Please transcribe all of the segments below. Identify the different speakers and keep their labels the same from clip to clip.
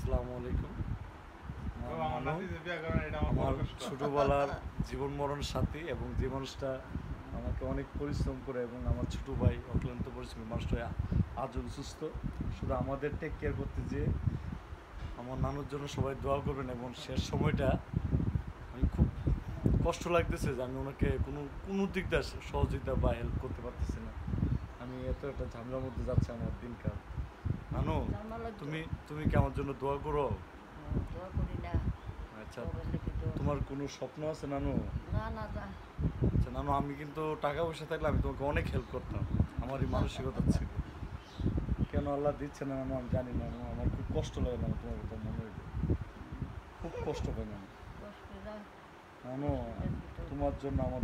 Speaker 1: আসসালামু আলাইকুম। আমার ছোটবেলার জীবন মরণ সাথী এবং যে মানুষটা আমাকে অনেক পরিশ্রম করে এবং আমার ছোট ভাই অক্লান্ত পরিশ্রমী মানুষটা আজও সুস্থ। শুধু আমাদের টেক কেয়ার করতে যে আমার নানুর জন্য সবাই দোয়া করবেন এবং শেষ সময়টা আমি খুব কষ্ট লাগতেছে যে আমি ওনাকে কোনো দিক দিয়ে সহযোগিতা বা হেল্প করতে পারতেছি না। আমি এত একটা ঝামেলার মধ্যে যাচ্ছে আমার দিনকাল। নানু, তুমি কি আমার জন্য দোয়া করো? আচ্ছা, তোমার কোনো স্বপ্ন আছে নানু? আচ্ছা নানু, আমি কিন্তু টাকা পয়সা থাকলে আমি তোমাকে অনেক হেল্প করতাম, আমার এই মানসিকতা ছিল। কেন আল্লাহ দিচ্ছে না নানু আমি জানি না। আমার খুব কষ্ট লাগে না, তোমার কথা মনে হইলে খুব কষ্ট পাই না নানু। তোমার জন্য আমার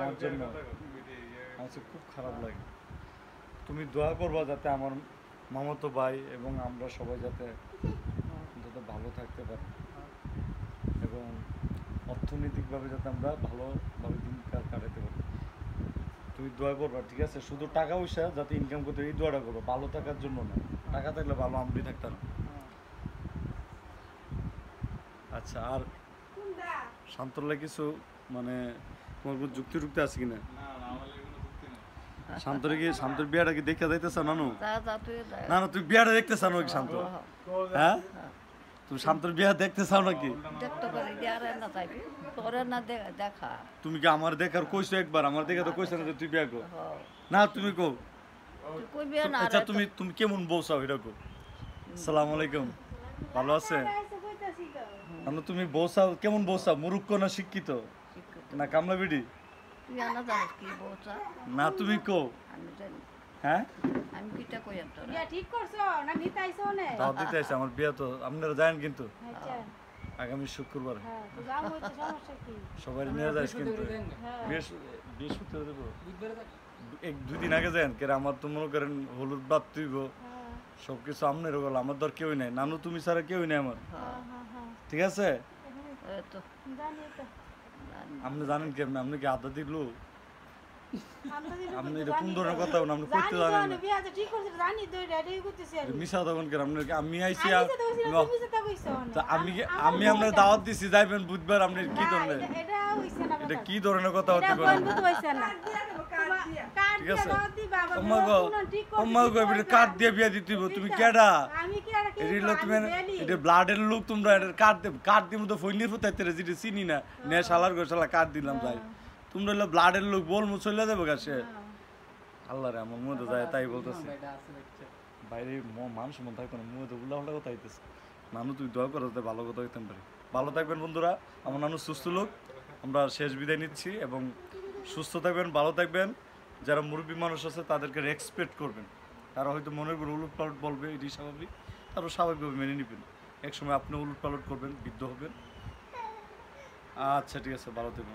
Speaker 1: আমার জন্য আমার খুব খারাপ লাগে। তুমি দোয়া করবা যাতে আমার মামাতো ভাই এবং আমরা সবাই যাতে ভালো থাকতে পারি এবং অর্থনৈতিকভাবে যাতে আমরা ভালোভাবে দিন কাটাতে পারি। তুমি দোয়া করবা, ঠিক আছে? শুধু টাকা পয়সা যাতে ইনকাম করতে, এই দোয়াটা করবো, ভালো থাকার জন্য না। টাকা থাকলে ভালো আমরাই থাকতাম। আচ্ছা, আর শান্তলা কিছু মানে তোমার কোনো যুক্তি আছে কিনা? শান্তর বিয়াটা কি দেখে যাইতেছ নানু? না না, তুই বিয়াটা দেখতে চাও নাকি শান্ত? হ্যাঁ, তুমি শান্তর বিয়া দেখতে চাও নাকি? তুমি কি আমার দেখার কইছো একবার? আমার দেখা তো কইছো না যে তুই বিয়া কর। না তুমি কো। আচ্ছা, তুমি কেমন বউ চাও এটা কো। আসসালামু আলাইকুম, ভালো আছে? তুমি বউ চাও কেমন বউ চাও? মুরুক্ষ না শিক্ষিত না কামলা বিডি? না তুমি কো। হ্যাঁ, আমার বিয়া তো আপনারা জানেন কিন্তু আগামী শুক্রবার সবাই নিয়ে যাইস কিন্তু বৃহস্পতিবার দেবো। 2 দিন আগে যান কেন? আমার তো মনে করেন হলুদ বাদ তুইব সবকিছু আপনার গেল, আমার দর কেউই নাই। নানু তুমি ছাড়া কেউই নাই আমার, ঠিক আছে? আপনি জানেন কেমন? আপনি কি আদা দিল? আপনি এটা কোন ধরনের কথা বলেন? আপনি করতে জানেন না, মিশা তখন কেন? আমি আইসি, আমি আপনার দাওয়াত দিছি যাইবেন বুধবার। আপনি কি ধরনের, এটা কি ধরনের কথা হতে পারে? ঠিক আছে, কার্ড দিয়ে বিয়া দিতে হইব। তুমি কেডা? এটা ব্লাডের লোক, তোমরা কার্ড দিব তো ফইনির ফুটাইতে যেটা চিনি না নে শালার গো শালা কার্ড দিলাম যাই। তোমরা হলো ব্লাডের লোক, বলমু চলে যাবো গাছে। আল্লাহ রে, আমার মুখে যায় তাই বলতেছে, বাইরে মানুষ মন থাকতো না, মুখে তো উল্লা উল্টা কথা হইতেছে। নানু তুই দোয়া করো যাতে ভালো কথা হইতে পারি। ভালো থাকবেন বন্ধুরা, আমার নানু সুস্থ লোক। আমরা শেষ বিদায় নিচ্ছি এবং সুস্থ থাকবেন, ভালো থাকবেন। যারা মুরব্বী মানুষ আছে তাদেরকে রেসপেক্ট করবেন। তারা হয়তো মনের উপর উলট পালট বলবে, এটি স্বাভাবিক, তারপর স্বাভাবিকভাবে মেনে নেবেন। একসময় আপনি উলট পালট করবেন, বৃদ্ধ হবেন। আচ্ছা ঠিক আছে, ভালো থাকবেন।